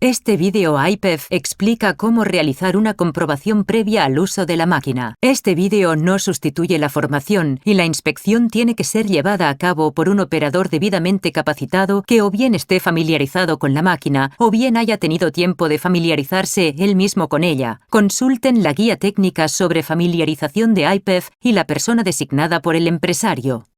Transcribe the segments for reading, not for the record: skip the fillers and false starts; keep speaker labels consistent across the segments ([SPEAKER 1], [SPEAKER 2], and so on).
[SPEAKER 1] Este vídeo IPEF explica cómo realizar una comprobación previa al uso de la máquina. Este vídeo no sustituye la formación y la inspección tiene que ser llevada a cabo por un operador debidamente capacitado que o bien esté familiarizado con la máquina o bien haya tenido tiempo de familiarizarse él mismo con ella. Consulten la guía técnica sobre familiarización de IPEF y la persona designada por el empresario.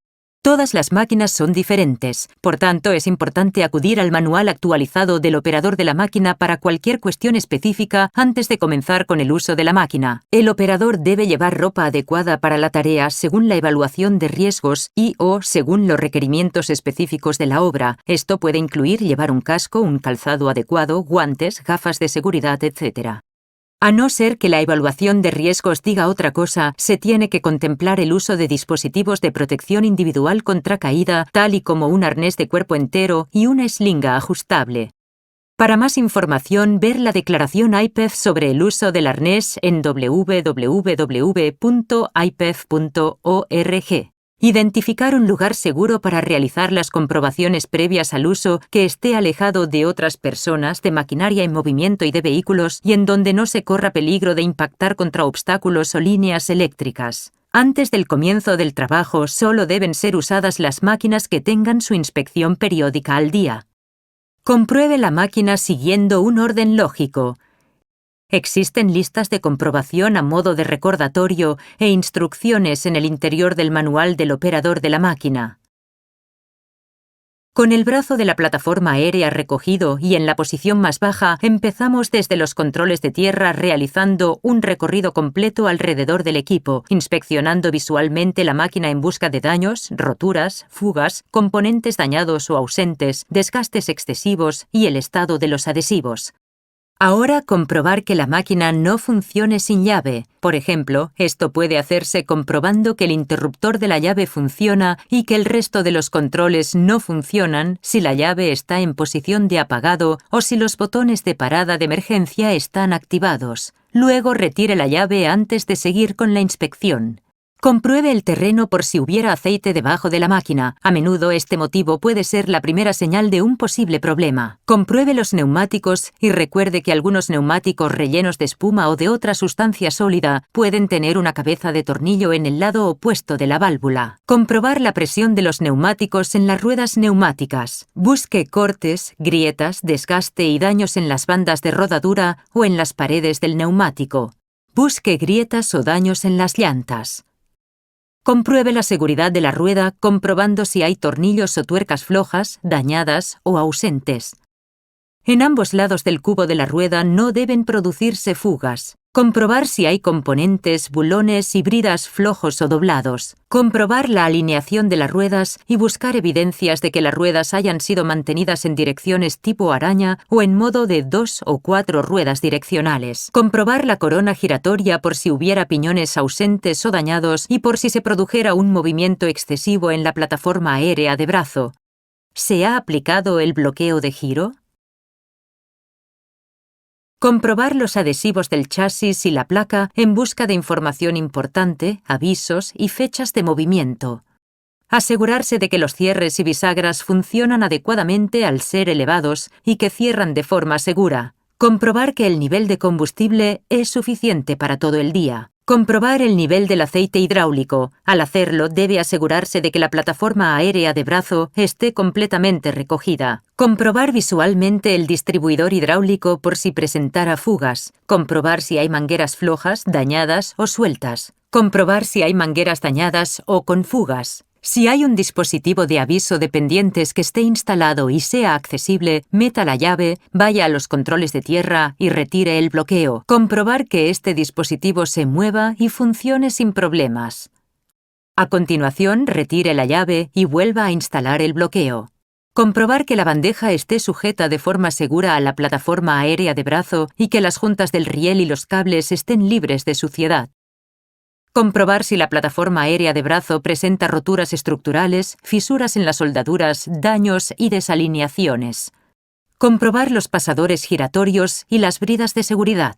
[SPEAKER 1] Todas las máquinas son diferentes, por tanto es importante acudir al manual actualizado del operador de la máquina para cualquier cuestión específica antes de comenzar con el uso de la máquina. El operador debe llevar ropa adecuada para la tarea según la evaluación de riesgos y/o según los requerimientos específicos de la obra. Esto puede incluir llevar un casco, un calzado adecuado, guantes, gafas de seguridad, etc. A no ser que la evaluación de riesgos diga otra cosa, se tiene que contemplar el uso de dispositivos de protección individual contra caída, tal y como un arnés de cuerpo entero y una eslinga ajustable. Para más información, ver la declaración IPEF sobre el uso del arnés en www.ipef.org. Identificar un lugar seguro para realizar las comprobaciones previas al uso que esté alejado de otras personas, de maquinaria en movimiento y de vehículos y en donde no se corra peligro de impactar contra obstáculos o líneas eléctricas. Antes del comienzo del trabajo, solo deben ser usadas las máquinas que tengan su inspección periódica al día. Compruebe la máquina siguiendo un orden lógico. Existen listas de comprobación a modo de recordatorio e instrucciones en el interior del manual del operador de la máquina. Con el brazo de la plataforma aérea recogido y en la posición más baja, empezamos desde los controles de tierra realizando un recorrido completo alrededor del equipo, inspeccionando visualmente la máquina en busca de daños, roturas, fugas, componentes dañados o ausentes, desgastes excesivos y el estado de los adhesivos. Ahora comprobar que la máquina no funcione sin llave. Por ejemplo, esto puede hacerse comprobando que el interruptor de la llave funciona y que el resto de los controles no funcionan si la llave está en posición de apagado o si los botones de parada de emergencia están activados. Luego retire la llave antes de seguir con la inspección. Compruebe el terreno por si hubiera aceite debajo de la máquina. A menudo este motivo puede ser la primera señal de un posible problema. Compruebe los neumáticos y recuerde que algunos neumáticos rellenos de espuma o de otra sustancia sólida pueden tener una cabeza de tornillo en el lado opuesto de la válvula. Comprobar la presión de los neumáticos en las ruedas neumáticas. Busque cortes, grietas, desgaste y daños en las bandas de rodadura o en las paredes del neumático. Busque grietas o daños en las llantas. Compruebe la seguridad de la rueda comprobando si hay tornillos o tuercas flojas, dañadas o ausentes. En ambos lados del cubo de la rueda no deben producirse fugas. Comprobar si hay componentes, bulones y bridas flojos o doblados. Comprobar la alineación de las ruedas y buscar evidencias de que las ruedas hayan sido mantenidas en direcciones tipo araña o en modo de 2 o 4 ruedas direccionales. Comprobar la corona giratoria por si hubiera piñones ausentes o dañados y por si se produjera un movimiento excesivo en la plataforma aérea de brazo. ¿Se ha aplicado el bloqueo de giro? Comprobar los adhesivos del chasis y la placa en busca de información importante, avisos y fechas de movimiento. Asegurarse de que los cierres y bisagras funcionan adecuadamente al ser elevados y que cierran de forma segura. Comprobar que el nivel de combustible es suficiente para todo el día. Comprobar el nivel del aceite hidráulico. Al hacerlo, debe asegurarse de que la plataforma aérea de brazo esté completamente recogida. Comprobar visualmente el distribuidor hidráulico por si presentara fugas. Comprobar si hay mangueras flojas, dañadas o sueltas. Comprobar si hay mangueras dañadas o con fugas. Si hay un dispositivo de aviso de pendientes que esté instalado y sea accesible, meta la llave, vaya a los controles de tierra y retire el bloqueo. Comprobar que este dispositivo se mueva y funcione sin problemas. A continuación, retire la llave y vuelva a instalar el bloqueo. Comprobar que la bandeja esté sujeta de forma segura a la plataforma aérea de brazo y que las juntas del riel y los cables estén libres de suciedad. Comprobar si la plataforma aérea de brazo presenta roturas estructurales, fisuras en las soldaduras, daños y desalineaciones. Comprobar los pasadores giratorios y las bridas de seguridad.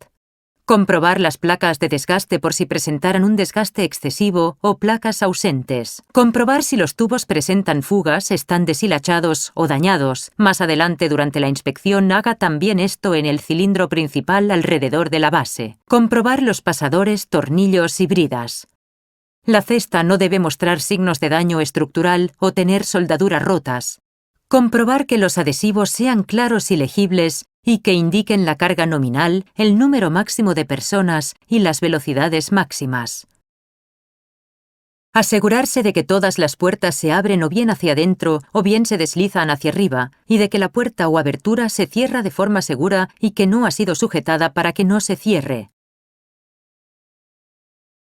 [SPEAKER 1] Comprobar las placas de desgaste por si presentaran un desgaste excesivo o placas ausentes. Comprobar si los tubos presentan fugas, están deshilachados o dañados. Más adelante durante la inspección haga también esto en el cilindro principal alrededor de la base. Comprobar los pasadores, tornillos y bridas. La cesta no debe mostrar signos de daño estructural o tener soldaduras rotas. Comprobar que los adhesivos sean claros y legibles y que indiquen la carga nominal, el número máximo de personas y las velocidades máximas. Asegurarse de que todas las puertas se abren o bien hacia adentro o bien se deslizan hacia arriba y de que la puerta o abertura se cierra de forma segura y que no ha sido sujetada para que no se cierre.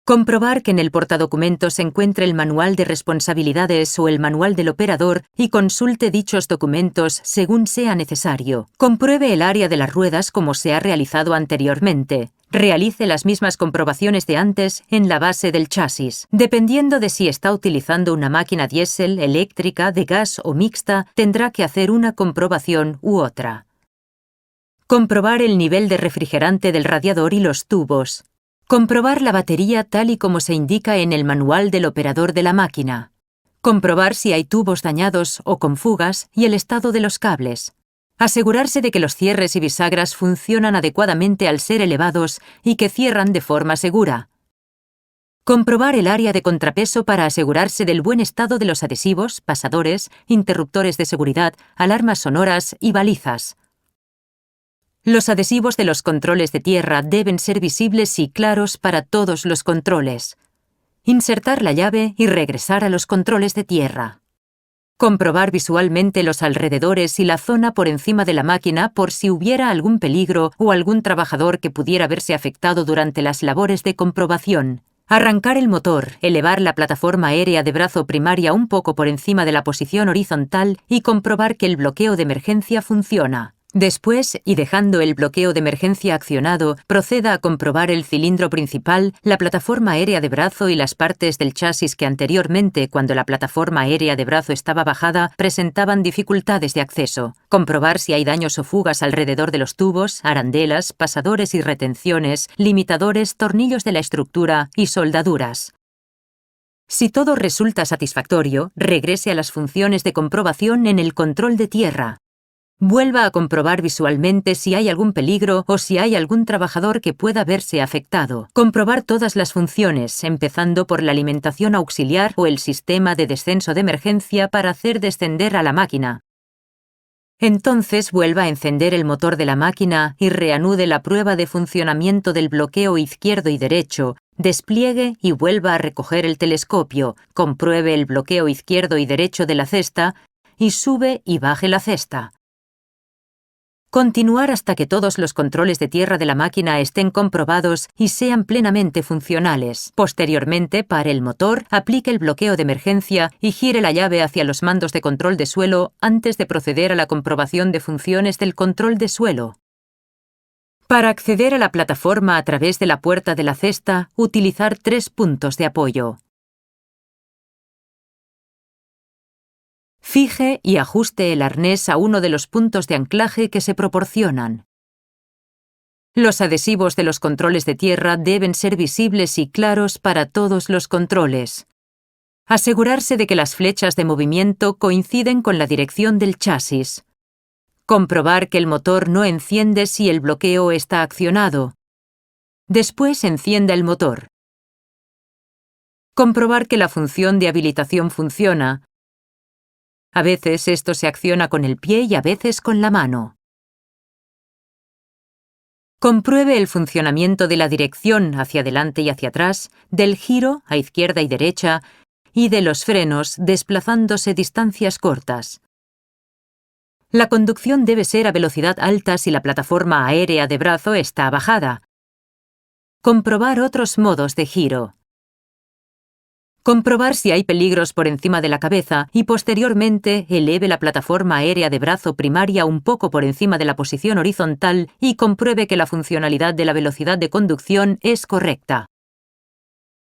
[SPEAKER 1] Comprobar que en el portadocumentos se encuentre el manual de responsabilidades o el manual del operador y consulte dichos documentos según sea necesario. Compruebe el área de las ruedas como se ha realizado anteriormente. Realice las mismas comprobaciones de antes en la base del chasis. Dependiendo de si está utilizando una máquina diésel, eléctrica, de gas o mixta, tendrá que hacer una comprobación u otra. Comprobar el nivel de refrigerante del radiador y los tubos. Comprobar la batería tal y como se indica en el manual del operador de la máquina. Comprobar si hay tubos dañados o con fugas y el estado de los cables. Asegurarse de que los cierres y bisagras funcionan adecuadamente al ser elevados y que cierran de forma segura. Comprobar el área de contrapeso para asegurarse del buen estado de los adhesivos, pasadores, interruptores de seguridad, alarmas sonoras y balizas. Los adhesivos de los controles de tierra deben ser visibles y claros para todos los controles. Insertar la llave y regresar a los controles de tierra. Comprobar visualmente los alrededores y la zona por encima de la máquina por si hubiera algún peligro o algún trabajador que pudiera verse afectado durante las labores de comprobación. Arrancar el motor, elevar la plataforma aérea de brazo primaria un poco por encima de la posición horizontal y comprobar que el bloqueo de emergencia funciona. Después, y dejando el bloqueo de emergencia accionado, proceda a comprobar el cilindro principal, la plataforma aérea de brazo y las partes del chasis que anteriormente, cuando la plataforma aérea de brazo estaba bajada, presentaban dificultades de acceso. Comprobar si hay daños o fugas alrededor de los tubos, arandelas, pasadores y retenciones, limitadores, tornillos de la estructura y soldaduras. Si todo resulta satisfactorio, regrese a las funciones de comprobación en el control de tierra. Vuelva a comprobar visualmente si hay algún peligro o si hay algún trabajador que pueda verse afectado. Comprobar todas las funciones, empezando por la alimentación auxiliar o el sistema de descenso de emergencia para hacer descender a la máquina. Entonces vuelva a encender el motor de la máquina y reanude la prueba de funcionamiento del bloqueo izquierdo y derecho. Despliegue y vuelva a recoger el telescopio. Compruebe el bloqueo izquierdo y derecho de la cesta y sube y baje la cesta. Continuar hasta que todos los controles de tierra de la máquina estén comprobados y sean plenamente funcionales. Posteriormente, pare el motor, aplique el bloqueo de emergencia y gire la llave hacia los mandos de control de suelo antes de proceder a la comprobación de funciones del control de suelo. Para acceder a la plataforma a través de la puerta de la cesta, utilizar 3 puntos de apoyo. Fije y ajuste el arnés a uno de los puntos de anclaje que se proporcionan. Los adhesivos de los controles de tierra deben ser visibles y claros para todos los controles. Asegurarse de que las flechas de movimiento coinciden con la dirección del chasis. Comprobar que el motor no enciende si el bloqueo está accionado. Después encienda el motor. Comprobar que la función de habilitación funciona. A veces esto se acciona con el pie y a veces con la mano. Compruebe el funcionamiento de la dirección hacia adelante y hacia atrás, del giro a izquierda y derecha y de los frenos desplazándose distancias cortas. La conducción debe ser a velocidad alta si la plataforma aérea de brazo está bajada. Comprobar otros modos de giro. Comprobar si hay peligros por encima de la cabeza y posteriormente eleve la plataforma aérea de brazo primaria un poco por encima de la posición horizontal y compruebe que la funcionalidad de la velocidad de conducción es correcta.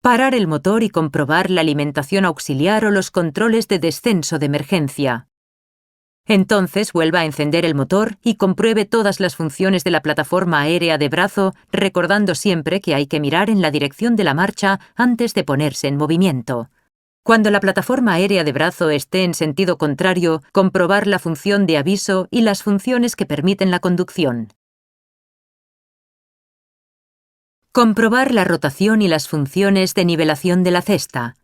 [SPEAKER 1] Parar el motor y comprobar la alimentación auxiliar o los controles de descenso de emergencia. Entonces vuelva a encender el motor y compruebe todas las funciones de la plataforma aérea de brazo, recordando siempre que hay que mirar en la dirección de la marcha antes de ponerse en movimiento. Cuando la plataforma aérea de brazo esté en sentido contrario, comprobar la función de aviso y las funciones que permiten la conducción. Comprobar la rotación y las funciones de nivelación de la cesta.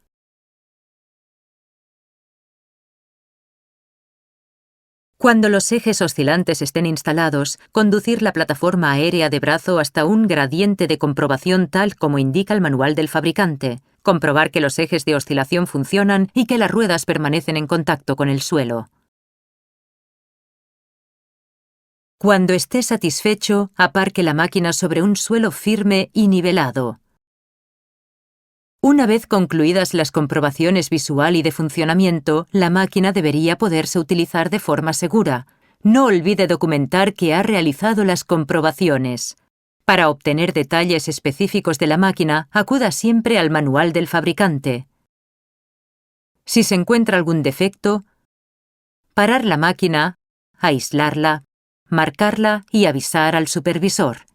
[SPEAKER 1] Cuando los ejes oscilantes estén instalados, conducir la plataforma aérea de brazo hasta un gradiente de comprobación tal como indica el manual del fabricante. Comprobar que los ejes de oscilación funcionan y que las ruedas permanecen en contacto con el suelo. Cuando esté satisfecho, aparque la máquina sobre un suelo firme y nivelado. Una vez concluidas las comprobaciones visual y de funcionamiento, la máquina debería poderse utilizar de forma segura. No olvide documentar que ha realizado las comprobaciones. Para obtener detalles específicos de la máquina, acuda siempre al manual del fabricante. Si se encuentra algún defecto, parar la máquina, aislarla, marcarla y avisar al supervisor.